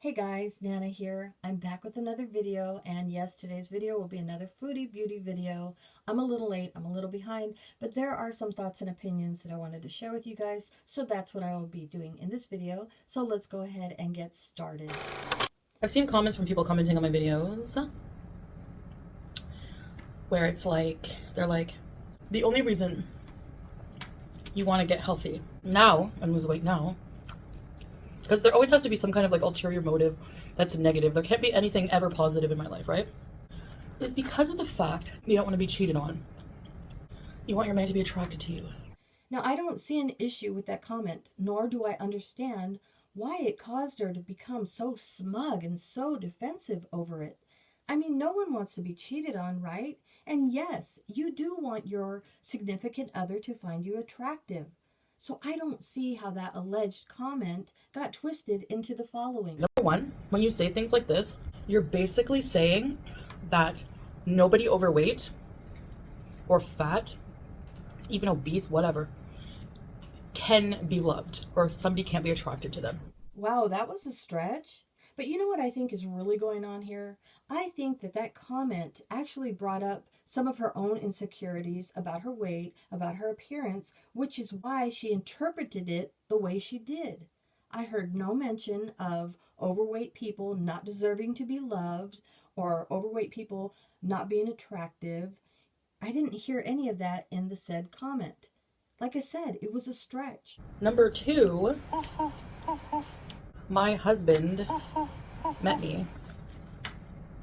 Hey guys, Nana here. I'm back with another video, and yes, today's video will be another foodie beauty video. I'm a little late, I'm a little behind, but there are some thoughts and opinions that I wanted to share with you guys, so that's what I will be doing in this video. So let's go ahead and get started. I've seen comments from people commenting on my videos where it's like, they're like, the only reason you want to get healthy now and lose weight now, because there always has to be some kind of like ulterior motive that's negative. There can't be anything ever positive in my life, right? Is because of the fact you don't want to be cheated on. You want your man to be attracted to you. Now, I don't see an issue with that comment, nor do I understand why it caused her to become so smug and so defensive over it. I mean, no one wants to be cheated on, right? And yes, you do want your significant other to find you attractive. So I don't see how that alleged comment got twisted into the following. Number one, when you say things like this, you're basically saying that nobody overweight or fat, even obese, whatever, can be loved, or somebody can't be attracted to them. Wow, that was a stretch. But you know what I think is really going on here? I think that comment actually brought up some of her own insecurities about her weight, about her appearance, which is why she interpreted it the way she did. I heard no mention of overweight people not deserving to be loved or overweight people not being attractive. I didn't hear any of that in the said comment. Like I said, it was a stretch. Number two, my husband met me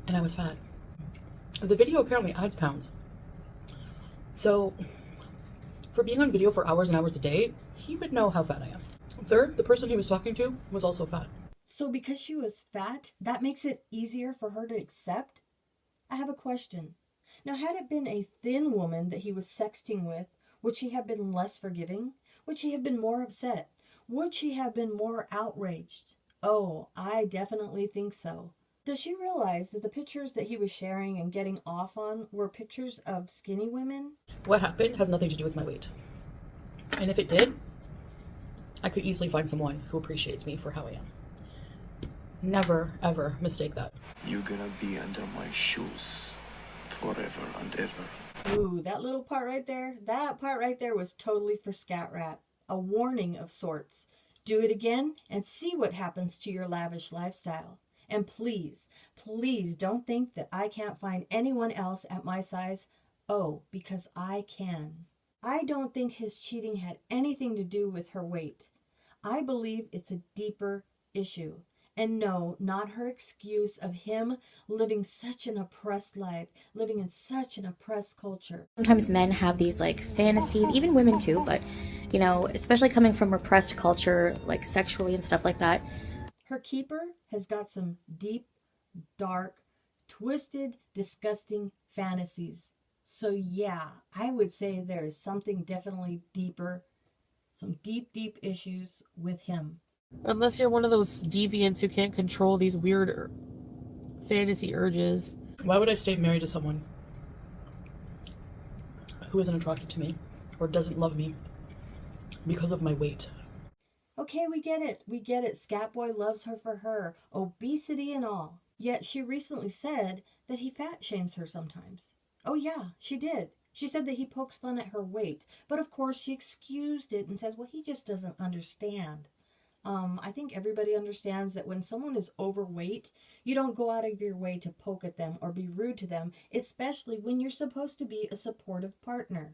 and I was fat. The video apparently adds pounds. So for being on video for hours and hours a day, he would know how fat I am. Third, the person he was talking to was also fat. So because she was fat, that makes it easier for her to accept? I have a question. Now, had it been a thin woman that he was sexting with, would she have been less forgiving? Would she have been more upset? Would she have been more outraged? Oh, I definitely think so. Does she realize that the pictures that he was sharing and getting off on were pictures of skinny women? What happened has nothing to do with my weight. And if it did, I could easily find someone who appreciates me for how I am. Never, ever mistake that. You're gonna be under my shoes forever and ever. Ooh, that little part right there was totally for Scat Rat. A warning of sorts. Do it again and see what happens to your lavish lifestyle. And please, please don't think that I can't find anyone else at my size. Oh, because I can. I don't think his cheating had anything to do with her weight. I believe it's a deeper issue. And no, not her excuse of him living such an oppressed life, living in such an oppressed culture. Sometimes men have these like fantasies, even women too, but you know, especially coming from repressed culture, like sexually and stuff like that. Her keeper has got some deep, dark, twisted, disgusting fantasies. So yeah, I would say there is something definitely deeper, some deep, deep issues with him. Unless you're one of those deviants who can't control these weird fantasy urges. Why would I stay married to someone who isn't attracted to me or doesn't love me because of my weight? Okay, we get it. We get it. Scatboy loves her for her, obesity and all. Yet she recently said that he fat shames her sometimes. Oh yeah, she did. She said that he pokes fun at her weight. But of course she excused it and says, well, he just doesn't understand. I think everybody understands that when someone is overweight, you don't go out of your way to poke at them or be rude to them, especially when you're supposed to be a supportive partner.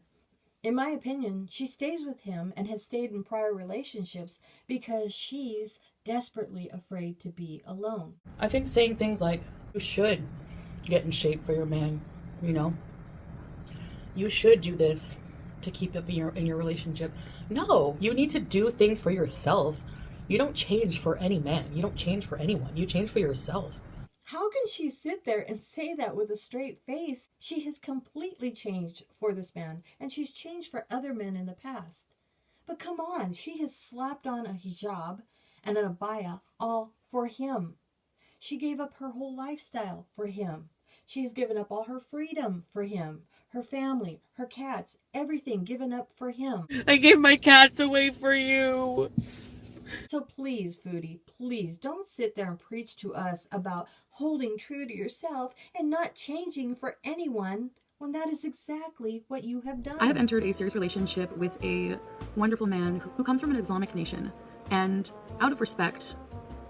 In my opinion, she stays with him and has stayed in prior relationships because she's desperately afraid to be alone. I think saying things like, you should get in shape for your man, you know? You should do this to keep up in your relationship. No, you need to do things for yourself. You don't change for any man. You don't change for anyone. You change for yourself. How can she sit there and say that with a straight face? She has completely changed for this man, and she's changed for other men in the past. But come on, she has slapped on a hijab and an abaya all for him. She gave up her whole lifestyle for him. She's given up all her freedom for him, her family, her cats, everything given up for him. I gave my cats away for you. So please, Foodie, please don't sit there and preach to us about holding true to yourself and not changing for anyone when that is exactly what you have done. I have entered a serious relationship with a wonderful man who comes from an Islamic nation, and out of respect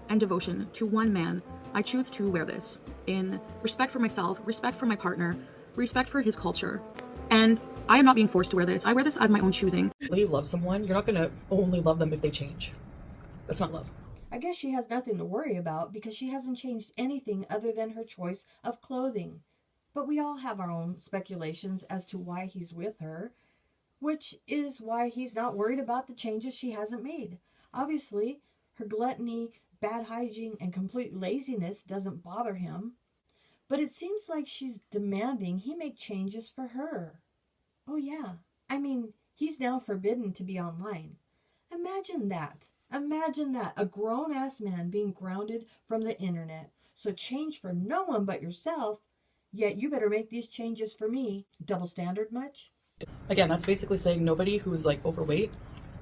and devotion to one man, I choose to wear this in respect for myself, respect for my partner, respect for his culture, and I am not being forced to wear this. I wear this as my own choosing. When you love someone, you're not going to only love them if they change. That's not love. I guess she has nothing to worry about because she hasn't changed anything other than her choice of clothing. But we all have our own speculations as to why he's with her, which is why he's not worried about the changes she hasn't made. Obviously, her gluttony, bad hygiene, and complete laziness doesn't bother him. But it seems like she's demanding he make changes for her. Oh yeah, I mean, he's now forbidden to be online. Imagine that. Imagine that. A grown-ass man being grounded from the internet. So change for no one but yourself, yet you better make these changes for me. Double standard much? Again, that's basically saying nobody who's like overweight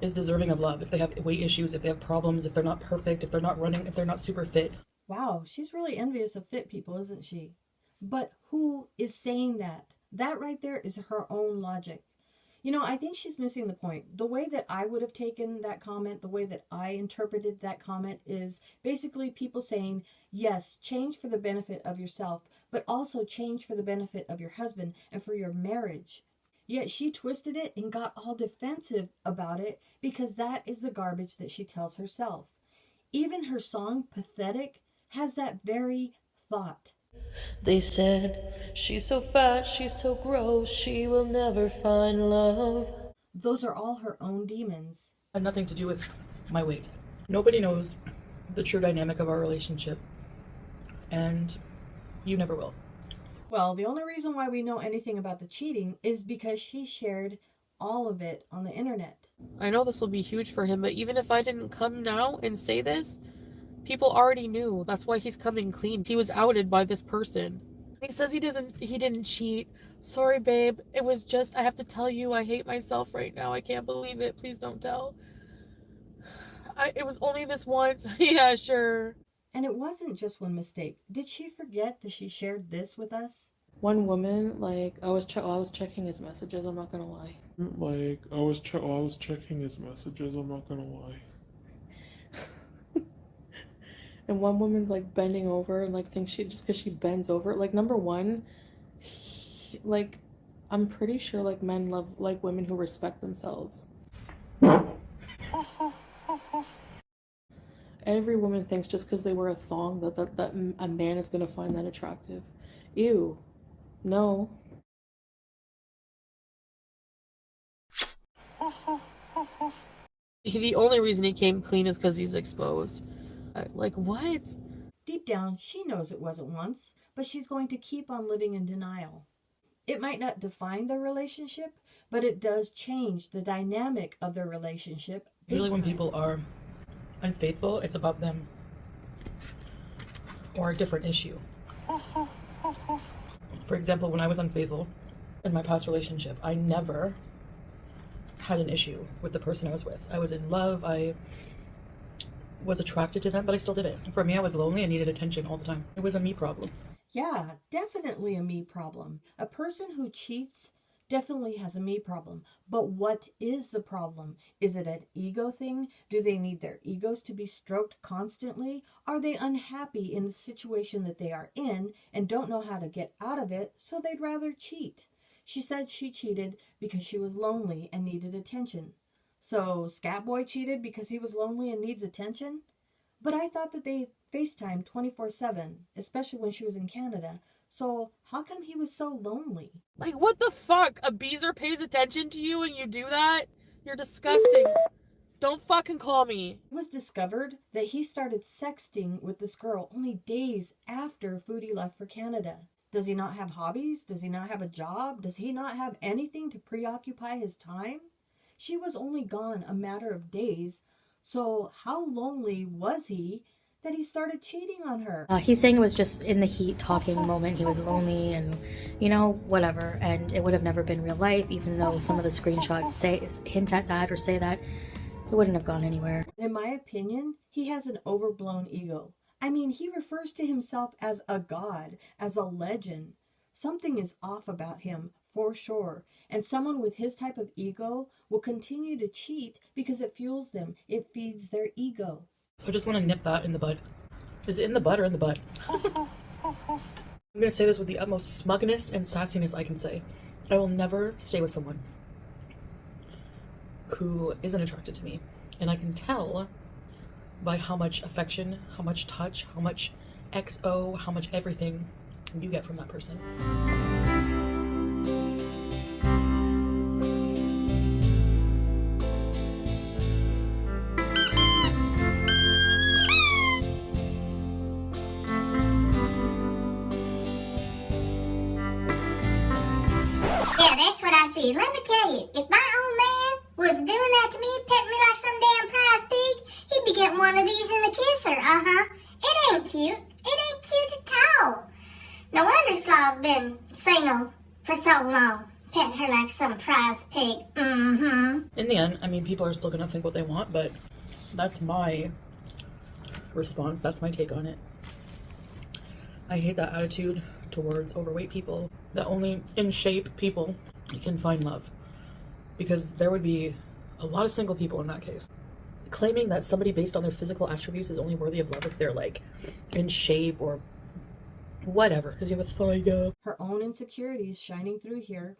is deserving of love. If they have weight issues, if they have problems, if they're not perfect, if they're not running, if they're not super fit. Wow, she's really envious of fit people, isn't she? But who is saying that? That right there is her own logic. You know, I think she's missing the point. The way that I would have taken that comment, the way that I interpreted that comment is basically people saying, yes, change for the benefit of yourself, but also change for the benefit of your husband and for your marriage. Yet she twisted it and got all defensive about it because that is the garbage that she tells herself. Even her song, Pathetic, has that very thought. They said, she's so fat, she's so gross, she will never find love. Those are all her own demons. Had nothing to do with my weight. Nobody knows the true dynamic of our relationship, and you never will. Well, the only reason why we know anything about the cheating is because she shared all of it on the internet. I know this will be huge for him, but even if I didn't come now and say this, people already knew. That's why he's coming clean. He was outed by this person. He says he didn't cheat. Sorry, babe. It was just, I have to tell you, I hate myself right now. I can't believe it. Please don't tell. It was only this once. Yeah, sure. And it wasn't just one mistake. Did she forget that she shared this with us? One woman, like, I was checking his messages, I'm not gonna lie. I was checking his messages, I'm not gonna lie. And one woman's like bending over and like thinks she, just because she bends over, like, number one, like, I'm pretty sure like men love like women who respect themselves. Every woman thinks just because they wear a thong that a man is gonna find that attractive. Ew. No. The only reason he came clean is because he's exposed. Like, what? Deep down, she knows it wasn't once, but she's going to keep on living in denial. It might not define their relationship, but it does change the dynamic of their relationship. Usually when people are unfaithful, it's about them or a different issue. For example, when I was unfaithful in my past relationship, I never had an issue with the person I was with. I was in love, I was attracted to them, but I still did it. For me, I was lonely and needed attention all the time. It was a me problem. Yeah, definitely a me problem. A person who cheats definitely has a me problem. But what is the problem? Is it an ego thing? Do they need their egos to be stroked constantly? Are they unhappy in the situation that they are in and don't know how to get out of it, so they'd rather cheat? She said she cheated because she was lonely and needed attention. So Scatboy cheated because he was lonely and needs attention? But I thought that they FaceTimed 24/7, especially when she was in Canada. So how come he was so lonely? Like, what the fuck? A beezer pays attention to you and you do that? You're disgusting. Don't fucking call me. It was discovered that he started sexting with this girl only days after Foodie left for Canada. Does he not have hobbies? Does he not have a job? Does he not have anything to preoccupy his time? She was only gone a matter of days, so how lonely was he that he started cheating on her? He's saying it was just in the heat talking moment. He was lonely and, you know, whatever. And it would have never been real life, even though some of the screenshots hint at that or say that. It wouldn't have gone anywhere. In my opinion, he has an overblown ego. I mean, he refers to himself as a god, as a legend. Something is off about him, for sure. And someone with his type of ego will continue to cheat because it fuels them. It feeds their ego. So I just want to nip that in the bud. Is it in the bud or in the butt? I'm going to say this with the utmost smugness and sassiness I can say. I will never stay with someone who isn't attracted to me. And I can tell by how much affection, how much touch, how much XO, how much everything you get from that person. Yeah, that's what I see. Let me tell you, if my old man was doing that to me, petting me like some damn prize pig, he'd be getting one of these in the kisser. It ain't cute. It ain't cute at all. No wonder Slaw's been single for so long, petting her like some prize pig. In the end, I mean, people are still going to think what they want, but that's my response. That's my take on it. I hate that attitude towards overweight people, that only in shape people can find love, because there would be a lot of single people in that case. Claiming that somebody based on their physical attributes is only worthy of love if they're like in shape or whatever, because you have a thigh gap. Her own insecurities shining through here.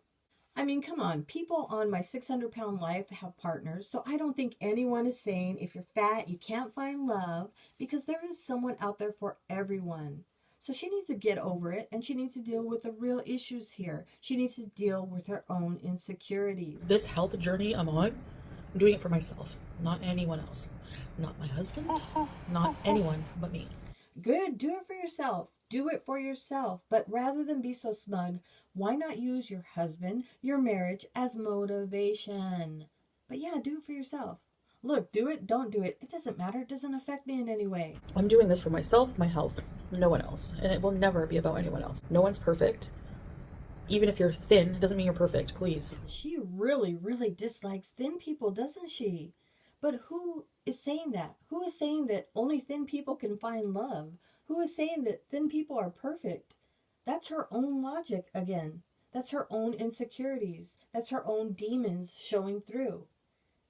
I mean, come on, people on my 600-pound life have partners, so I don't think anyone is saying if you're fat, you can't find love, because there is someone out there for everyone. So she needs to get over it, and she needs to deal with the real issues here. She needs to deal with her own insecurities. This health journey I'm on, I'm doing it for myself, not anyone else. Not my husband, not anyone but me. Good, do it for yourself. Do it for yourself. But rather than be so smug, why not use your husband, your marriage as motivation? But yeah, do it for yourself. Look, do it, don't do it. It doesn't matter. It doesn't affect me in any way. I'm doing this for myself, my health, no one else. And it will never be about anyone else. No one's perfect. Even if you're thin, it doesn't mean you're perfect, please. She really, really dislikes thin people, doesn't she? But who is saying that? Who is saying that only thin people can find love? Who is saying that thin people are perfect? That's her own logic again. That's her own insecurities. That's her own demons showing through.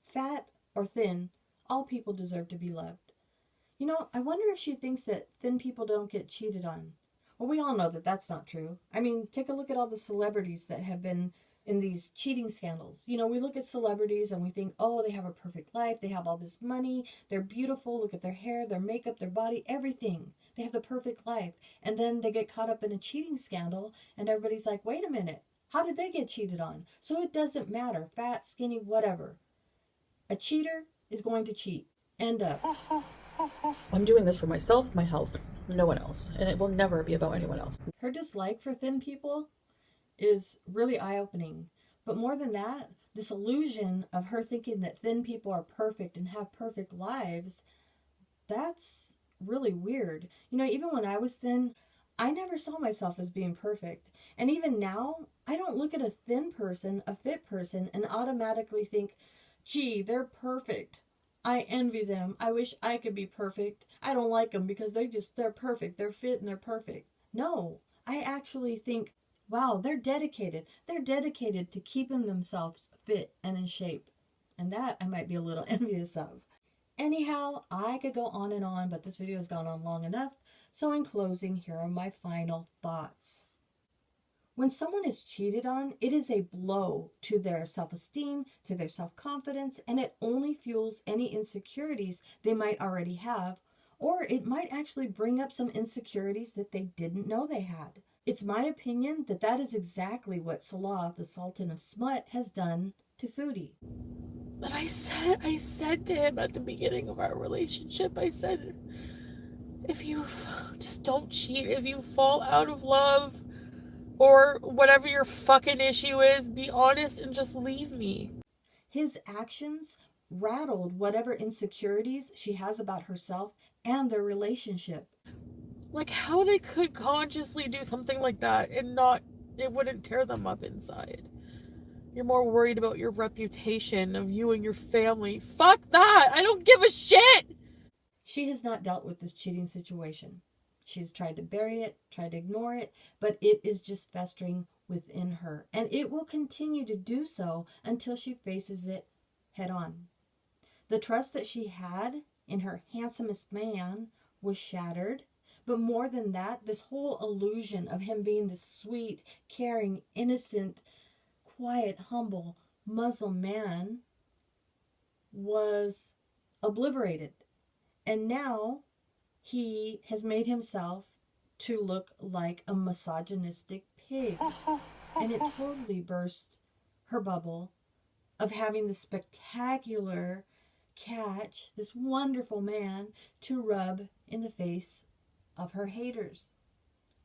Fat or thin, all people deserve to be loved. You know, I wonder if she thinks that thin people don't get cheated on. Well, we all know that that's not true. I mean, take a look at all the celebrities that have been in these cheating scandals. You know, we look at celebrities and we think, oh, they have a perfect life. They have all this money. They're beautiful. Look at their hair, their makeup, their body, everything. They have the perfect life. And then they get caught up in a cheating scandal and everybody's like, wait a minute. How did they get cheated on? So it doesn't matter. Fat, skinny, whatever. A cheater is going to cheat. End up. I'm doing this for myself, my health, no one else. And it will never be about anyone else. Her dislike for thin people is really eye-opening. But more than that, this illusion of her thinking that thin people are perfect and have perfect lives, that's really weird. You know, even when I was thin, I never saw myself as being perfect. And even now, I don't look at a thin person, a fit person, and automatically think, gee, they're perfect. I envy them. I wish I could be perfect. I don't like them because they're perfect. They're fit and they're perfect. No, I actually think, wow, they're dedicated. They're dedicated to keeping themselves fit and in shape. And that I might be a little envious of. Anyhow, I could go on and on, but this video has gone on long enough. So in closing, here are my final thoughts. When someone is cheated on, it is a blow to their self-esteem, to their self-confidence, and it only fuels any insecurities they might already have, or it might actually bring up some insecurities that they didn't know they had. It's my opinion that that is exactly what Salah, the Sultan of Smut, has done to Foodie. But I said to him at the beginning of our relationship, I said, if you just don't cheat, if you fall out of love, or whatever your fucking issue is, be honest and just leave me. His actions rattled whatever insecurities she has about herself and their relationship. Like how they could consciously do something like that and it wouldn't tear them up inside. You're more worried about your reputation of you and your family. Fuck that! I don't give a shit! She has not dealt with this cheating situation. She's tried to bury it, tried to ignore it, but it is just festering within her. And it will continue to do so until she faces it head on. The trust that she had in her handsomest man was shattered. But more than that, this whole illusion of him being this sweet, caring, innocent, quiet, humble Muslim man was obliterated. And now he has made himself to look like a misogynistic pig. And it totally burst her bubble of having this spectacular catch, this wonderful man, to rub in the face of her haters,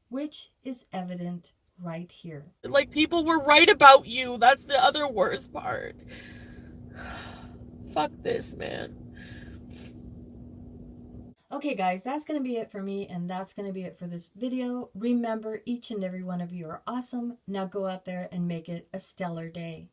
which is evident right here. Like, people were right about you. That's the other worst part. Fuck this, man. Okay guys, that's going to be it for me, and that's going to be it for this video. Remember, each and every one of you are awesome. Now go out there and make it a stellar day.